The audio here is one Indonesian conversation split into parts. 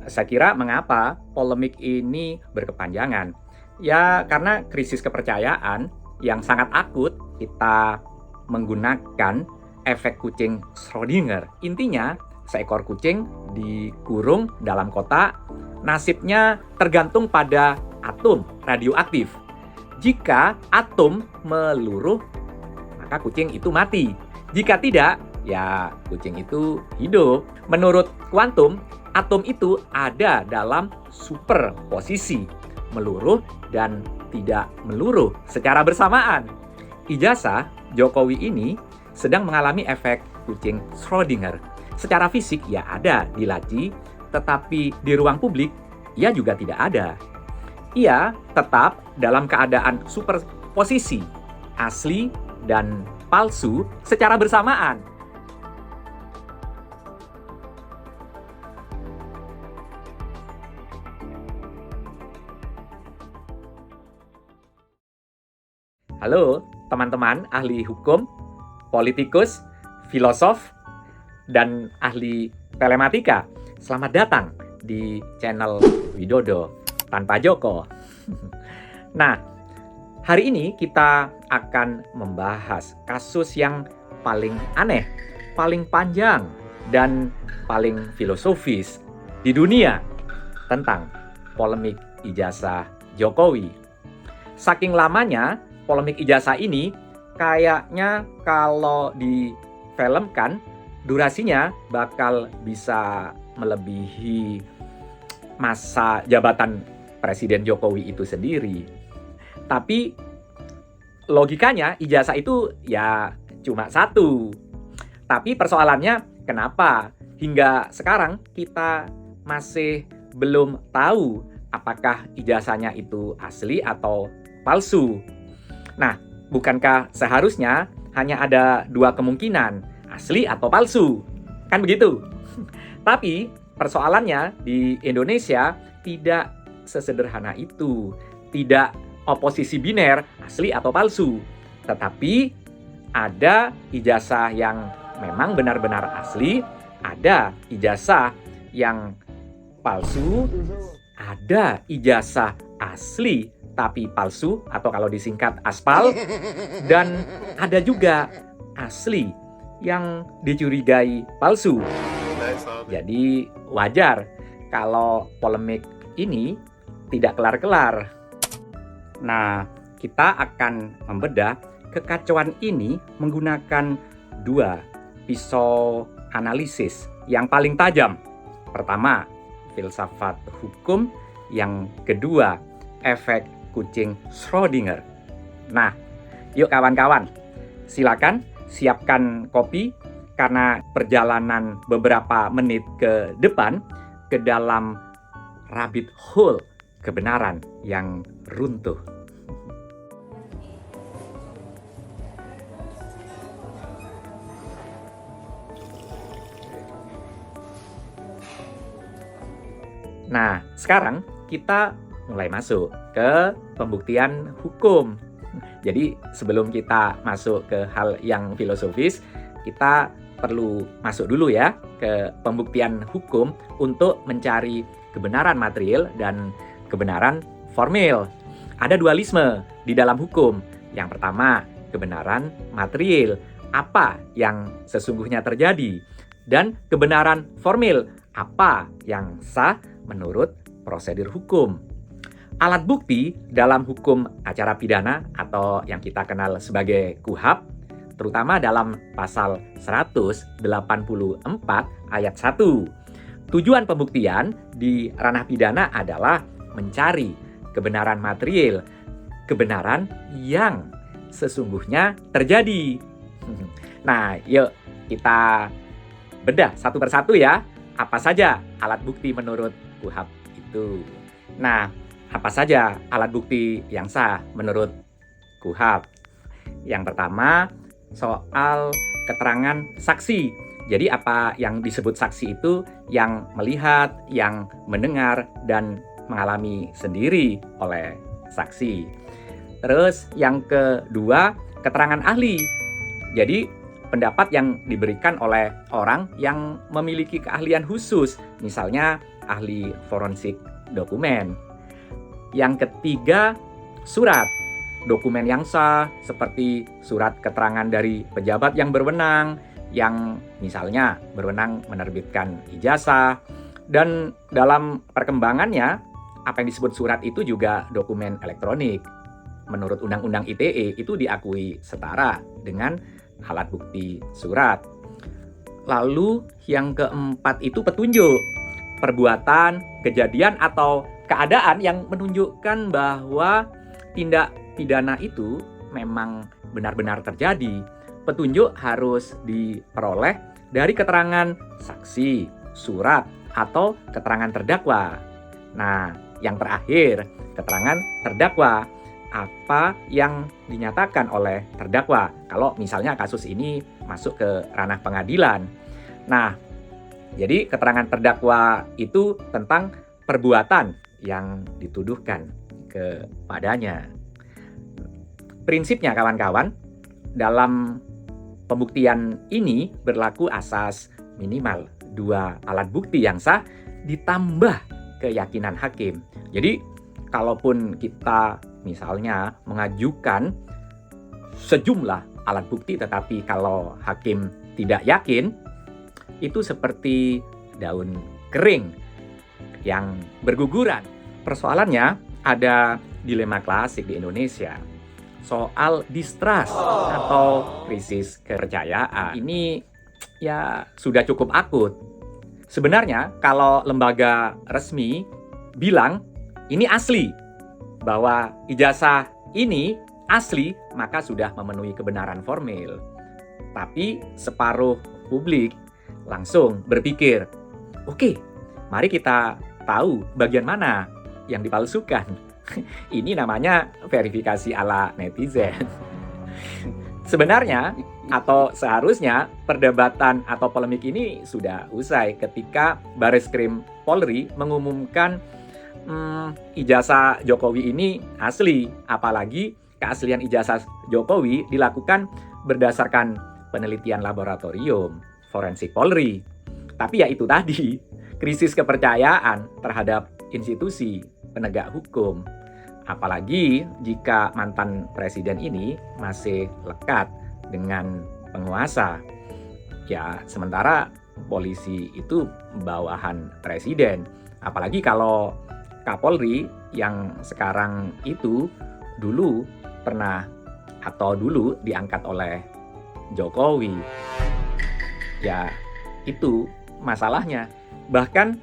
Saya kira mengapa polemik ini berkepanjangan? Ya, karena krisis kepercayaan yang sangat akut. Kita menggunakan efek kucing Schrödinger. Intinya, seekor kucing dikurung dalam kotak, nasibnya tergantung pada atom radioaktif. Jika atom meluruh, maka kucing itu mati. Jika tidak, ya kucing itu hidup. Menurut kuantum, atom itu ada dalam superposisi, meluruh dan tidak meluruh secara bersamaan. Ijazah Jokowi ini sedang mengalami efek kucing Schrödinger. Secara fisik ya ada di laci, tetapi di ruang publik ia juga tidak ada. Ia tetap dalam keadaan superposisi, asli dan palsu secara bersamaan. Halo teman-teman ahli hukum, politikus, filosof, dan ahli telematika. Selamat datang di channel Widodo tanpa Joko. Nah, hari ini kita akan membahas kasus yang paling aneh, paling panjang, dan paling filosofis di dunia tentang polemik ijazah Jokowi. Saking lamanya polemik ijazah ini, kayaknya kalau difilmkan durasinya bakal bisa melebihi masa jabatan Presiden Jokowi itu sendiri. Tapi logikanya ijazah itu ya cuma satu. Tapi persoalannya kenapa hingga sekarang kita masih belum tahu apakah ijazahnya itu asli atau palsu. Nah, bukankah seharusnya hanya ada dua kemungkinan, asli atau palsu? Kan begitu? Tapi persoalannya di Indonesia tidak sesederhana itu. Tidak oposisi biner, asli atau palsu. Tetapi ada ijazah yang memang benar-benar asli, ada ijazah yang palsu, ada ijazah asli tapi palsu atau kalau disingkat aspal, dan ada juga asli yang dicurigai palsu. Jadi wajar kalau polemik ini tidak kelar-kelar. Nah, kita akan membedah kekacauan ini menggunakan dua pisau analisis yang paling tajam. Pertama, filsafat hukum. Yang kedua, efek kucing Schrödinger. Nah, yuk kawan-kawan, silakan siapkan kopi karena perjalanan beberapa menit ke depan ke dalam rabbit hole kebenaran yang runtuh. Nah, sekarang kita mulai masuk ke pembuktian hukum. Jadi sebelum kita masuk ke hal yang filosofis, kita perlu masuk dulu ya ke pembuktian hukum untuk mencari kebenaran material dan kebenaran formil. Ada dualisme di dalam hukum. Yang pertama, kebenaran material, apa yang sesungguhnya terjadi, dan kebenaran formil, apa yang sah menurut prosedur hukum. Alat bukti dalam hukum acara pidana atau yang kita kenal sebagai KUHP, terutama dalam pasal 184 ayat 1. Tujuan pembuktian di ranah pidana adalah mencari kebenaran material, kebenaran yang sesungguhnya terjadi. Nah, yuk kita bedah satu persatu ya. Apa saja alat bukti menurut KUHP itu? Nah, apa saja alat bukti yang sah menurut KUHP? Yang pertama, soal keterangan saksi. Jadi apa yang disebut saksi itu yang melihat, yang mendengar, dan mengalami sendiri oleh saksi. Terus yang kedua, keterangan ahli. Jadi pendapat yang diberikan oleh orang yang memiliki keahlian khusus. Misalnya ahli forensik dokumen. Yang ketiga, surat. Dokumen yang sah seperti surat keterangan dari pejabat yang berwenang, yang misalnya berwenang menerbitkan ijazah. Dan dalam perkembangannya, apa yang disebut surat itu juga dokumen elektronik. Menurut Undang-Undang ITE itu diakui setara dengan alat bukti surat. Lalu yang keempat itu petunjuk. Perbuatan, kejadian, atau keadaan yang menunjukkan bahwa tindak pidana itu memang benar-benar terjadi. Petunjuk harus diperoleh dari keterangan saksi, surat, atau keterangan terdakwa. Nah, yang terakhir, keterangan terdakwa. Apa yang dinyatakan oleh terdakwa? Kalau misalnya kasus ini masuk ke ranah pengadilan. Nah, jadi keterangan terdakwa itu tentang perbuatan yang dituduhkan kepadanya. Prinsipnya kawan-kawan, dalam pembuktian ini berlaku asas minimal 2 alat bukti yang sah ditambah keyakinan hakim. Jadi, kalaupun kita misalnya mengajukan sejumlah alat bukti tetapi kalau hakim tidak yakin, itu seperti daun kering yang berguguran. Persoalannya ada dilema klasik di Indonesia soal distrust atau krisis kepercayaan. Ini ya sudah cukup akut. Sebenarnya kalau lembaga resmi bilang ini asli, bahwa ijazah ini asli, maka sudah memenuhi kebenaran formil. Tapi separuh publik langsung berpikir, oke, mari kita tahu bagian mana yang dipalsukan. Ini namanya verifikasi ala netizen. Sebenarnya atau seharusnya perdebatan atau polemik ini sudah usai ketika Bareskrim Polri mengumumkan ijazah Jokowi ini asli. Apalagi keaslian ijazah Jokowi dilakukan berdasarkan penelitian laboratorium forensik Polri. Tapi ya itu tadi, krisis kepercayaan terhadap institusi penegak hukum. Apalagi jika mantan presiden ini masih lekat dengan penguasa. Ya, sementara polisi itu bawahan presiden. Apalagi kalau Kapolri yang sekarang itu dulu pernah atau dulu diangkat oleh Jokowi. Ya, itu masalahnya. Bahkan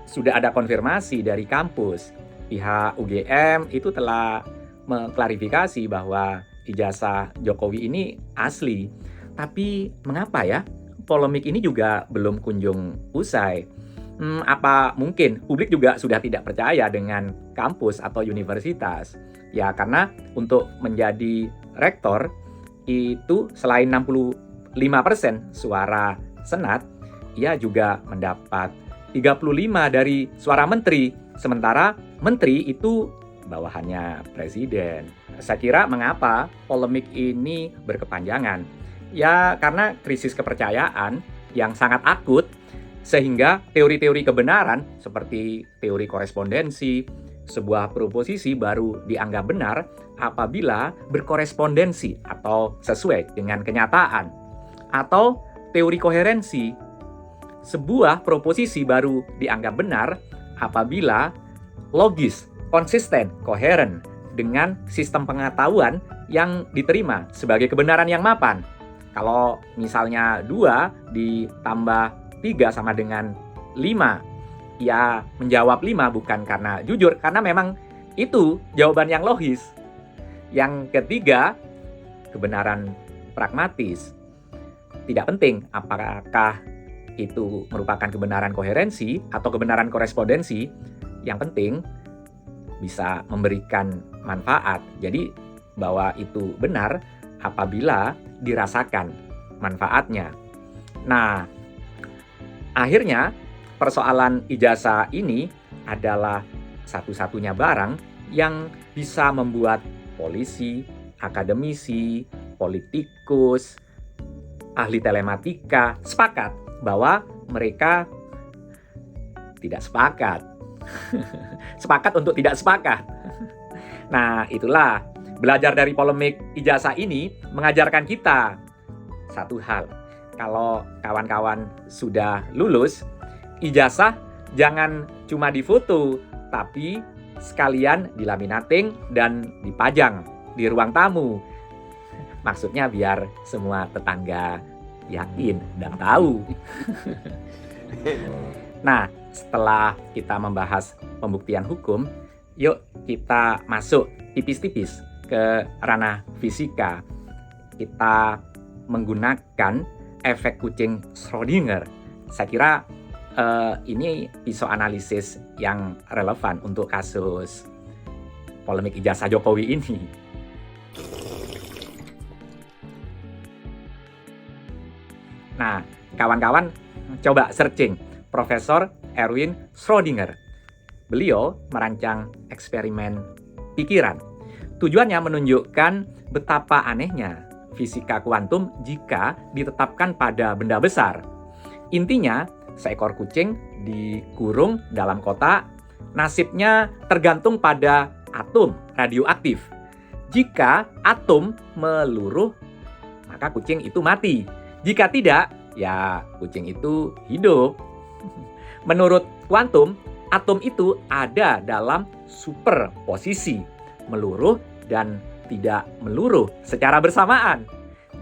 sudah ada konfirmasi dari kampus. Pihak UGM itu telah mengklarifikasi bahwa ijazah Jokowi ini asli. Tapi mengapa ya polemik ini juga belum kunjung usai? Apa mungkin publik juga sudah tidak percaya dengan kampus atau universitas? Ya karena untuk menjadi rektor itu selain 65% suara Senat, ia juga mendapat 35 dari suara menteri. Sementara menteri itu bawahannya presiden. Saya kira mengapa polemik ini berkepanjangan? Ya karena krisis kepercayaan yang sangat akut, sehingga teori-teori kebenaran seperti teori korespondensi, sebuah proposisi baru dianggap benar apabila berkorespondensi atau sesuai dengan kenyataan. Atau teori koherensi, sebuah proposisi baru dianggap benar apabila logis, konsisten, koheren dengan sistem pengetahuan yang diterima sebagai kebenaran yang mapan. Kalau misalnya 2 ditambah 3 sama dengan 5, ya menjawab 5 bukan karena jujur, karena memang itu jawaban yang logis. Yang ketiga, kebenaran pragmatis. Tidak penting apakah itu merupakan kebenaran koherensi atau kebenaran korespondensi, yang penting bisa memberikan manfaat. Jadi bahwa itu benar apabila dirasakan manfaatnya. Nah, akhirnya persoalan ijazah ini adalah satu-satunya barang yang bisa membuat polisi, akademisi, politikus, ahli telematika sepakat bahwa mereka tidak sepakat. Sepakat untuk tidak sepakat. Nah, itulah belajar dari polemik ijazah ini mengajarkan kita satu hal. Kalau kawan-kawan sudah lulus, ijazah jangan cuma difoto, tapi sekalian dilaminating dan dipajang di ruang tamu. Maksudnya biar semua tetangga yakin dan tahu. Nah, setelah kita membahas pembuktian hukum, yuk kita masuk tipis-tipis ke ranah fisika. Kita menggunakan efek kucing Schrödinger. Saya kira ini pisau analisis yang relevan untuk kasus polemik ijazah Jokowi ini. Nah, kawan-kawan coba searching Profesor Erwin Schrödinger. Beliau merancang eksperimen pikiran. Tujuannya menunjukkan betapa anehnya fisika kuantum jika ditetapkan pada benda besar. Intinya, seekor kucing dikurung dalam kotak, nasibnya tergantung pada atom radioaktif. Jika atom meluruh, maka kucing itu mati. Jika tidak, ya kucing itu hidup. Menurut kuantum, atom itu ada dalam superposisi, meluruh dan tidak meluruh secara bersamaan.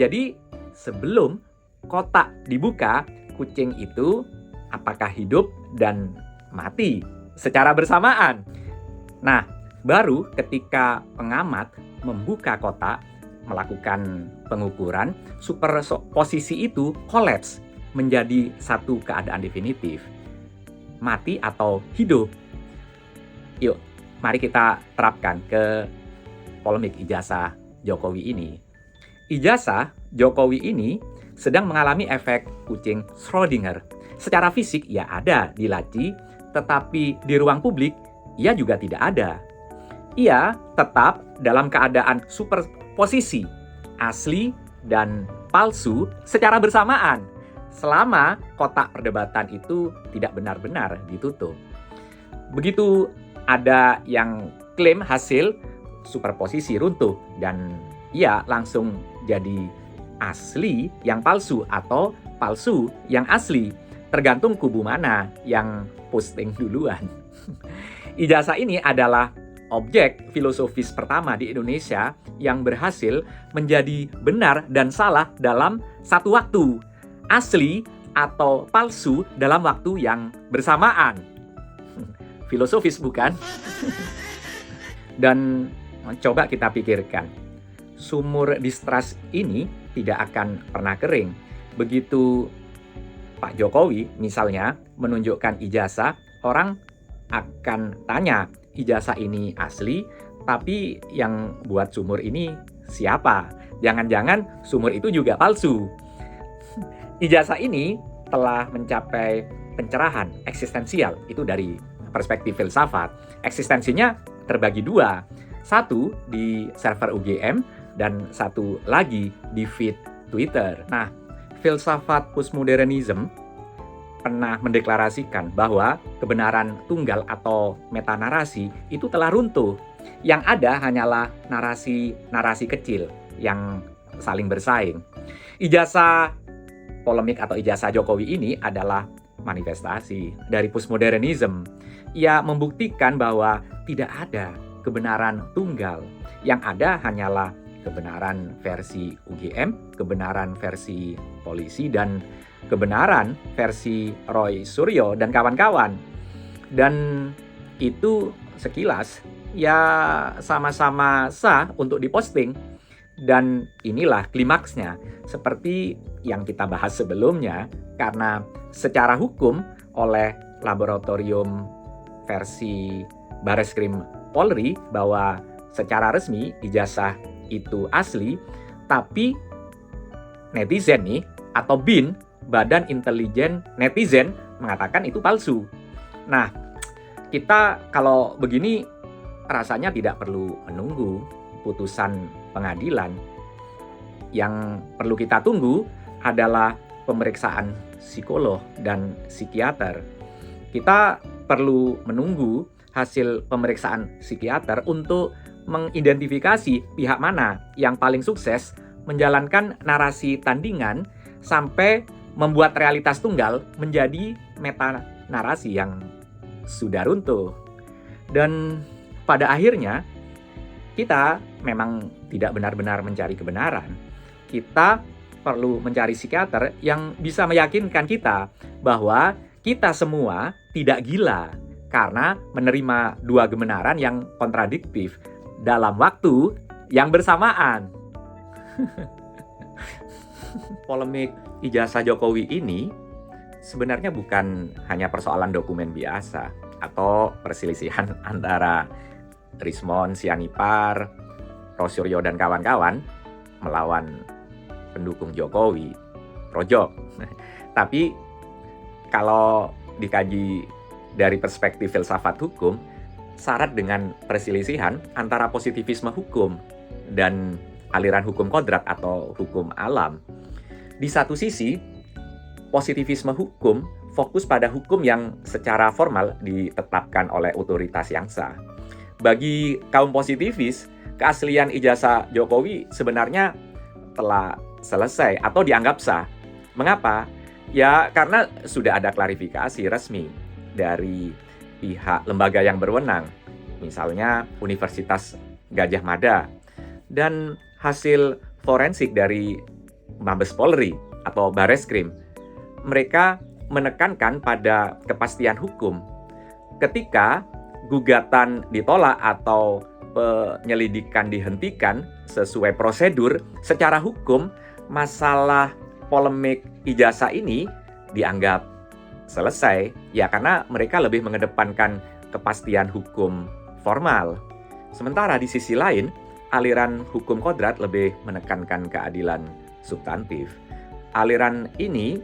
Jadi, sebelum kotak dibuka, kucing itu apakah hidup dan mati secara bersamaan. Nah, baru ketika pengamat membuka kotak, melakukan pengukuran, superposisi itu kolaps menjadi satu keadaan definitif. Mati atau hidup. Yuk, mari kita terapkan ke polemik ijazah Jokowi ini. Ijazah Jokowi ini sedang mengalami efek kucing Schrödinger. Secara fisik ia ada di laci, tetapi di ruang publik ia juga tidak ada. Ia tetap dalam keadaan superposisi, asli dan palsu secara bersamaan, selama kotak perdebatan itu tidak benar-benar ditutup. Begitu ada yang klaim hasil superposisi runtuh dan ia langsung jadi asli yang palsu atau palsu yang asli, tergantung kubu mana yang posting duluan. Ijazah ini adalah objek filosofis pertama di Indonesia yang berhasil menjadi benar dan salah dalam satu waktu, asli atau palsu dalam waktu yang bersamaan. Filosofis bukan? Dan coba kita pikirkan, sumur distrust ini tidak akan pernah kering. Begitu Pak Jokowi misalnya menunjukkan ijazah, orang akan tanya, ijazah ini asli, tapi yang buat sumur ini siapa? Jangan-jangan sumur itu juga palsu. Ijazah ini telah mencapai pencerahan eksistensial, itu dari perspektif filsafat. Eksistensinya terbagi dua, satu di server UGM dan satu lagi di feed Twitter. Nah, filsafat postmodernism pernah mendeklarasikan bahwa kebenaran tunggal atau metanarasi itu telah runtuh. Yang ada hanyalah narasi-narasi kecil yang saling bersaing. Ijazah polemik atau ijazah Jokowi ini adalah manifestasi dari postmodernism. Ia membuktikan bahwa tidak ada kebenaran tunggal. Yang ada hanyalah kebenaran versi UGM, kebenaran versi polisi, dan kebenaran versi Roy Suryo dan kawan-kawan. Dan itu sekilas ya sama-sama sah untuk diposting. Dan inilah klimaksnya, seperti yang kita bahas sebelumnya, karena secara hukum oleh laboratorium versi Bareskrim Polri bahwa secara resmi ijazah itu asli, tapi netizen nih atau BIN, Badan Intelijen Netizen, mengatakan itu palsu. Nah, kita kalau begini rasanya tidak perlu menunggu putusan pengadilan. Yang perlu kita tunggu adalah pemeriksaan psikolog dan psikiater. Kita perlu menunggu hasil pemeriksaan psikiater untuk mengidentifikasi pihak mana yang paling sukses menjalankan narasi tandingan sampai membuat realitas tunggal menjadi meta narasi yang sudah runtuh. Dan pada akhirnya kita memang tidak benar-benar mencari kebenaran. Kita perlu mencari psikiater yang bisa meyakinkan kita bahwa kita semua tidak gila karena menerima dua kebenaran yang kontradiktif dalam waktu yang bersamaan. Polemik ijazah Jokowi ini sebenarnya bukan hanya persoalan dokumen biasa atau perselisihan antara Rismon Sianipar, Rosuryo dan kawan-kawan melawan pendukung Jokowi, Projok. Tapi kalau dikaji dari perspektif filsafat hukum, syarat dengan perselisihan antara positivisme hukum dan aliran hukum kodrat atau hukum alam. Di satu sisi, positivisme hukum fokus pada hukum yang secara formal ditetapkan oleh otoritas yang sah. Bagi kaum positivis, keaslian ijazah Jokowi sebenarnya telah selesai atau dianggap sah. Mengapa? Ya karena sudah ada klarifikasi resmi dari pihak lembaga yang berwenang, misalnya Universitas Gadjah Mada, dan hasil forensik dari Mabes Polri atau Bareskrim. Mereka menekankan pada kepastian hukum. Ketika gugatan ditolak atau penyelidikan dihentikan sesuai prosedur, secara hukum masalah polemik ijazah ini dianggap selesai, ya karena mereka lebih mengedepankan kepastian hukum formal. Sementara di sisi lain, aliran hukum kodrat lebih menekankan keadilan substantif. Aliran ini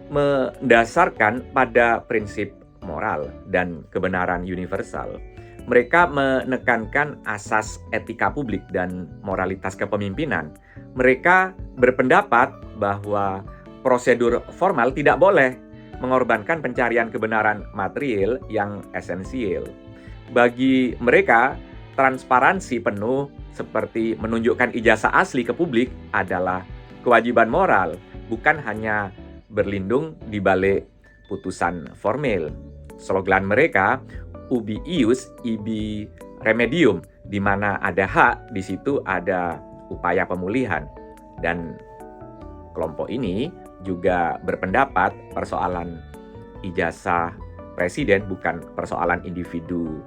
mendasarkan pada prinsip moral dan kebenaran universal. Mereka menekankan asas etika publik dan moralitas kepemimpinan. Mereka berpendapat bahwa prosedur formal tidak boleh mengorbankan pencarian kebenaran material yang esensial. Bagi mereka, transparansi penuh seperti menunjukkan ijazah asli ke publik adalah kewajiban moral, bukan hanya berlindung di balik putusan formil. Slogan mereka, ubi ius, ibi remedium, di mana ada hak, di situ ada upaya pemulihan. Dan kelompok ini juga berpendapat persoalan ijazah presiden bukan persoalan individu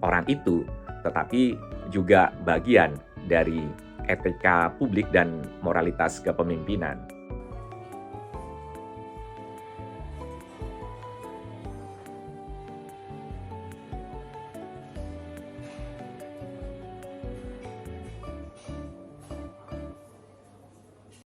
orang itu, tetapi juga bagian dari etika publik dan moralitas kepemimpinan.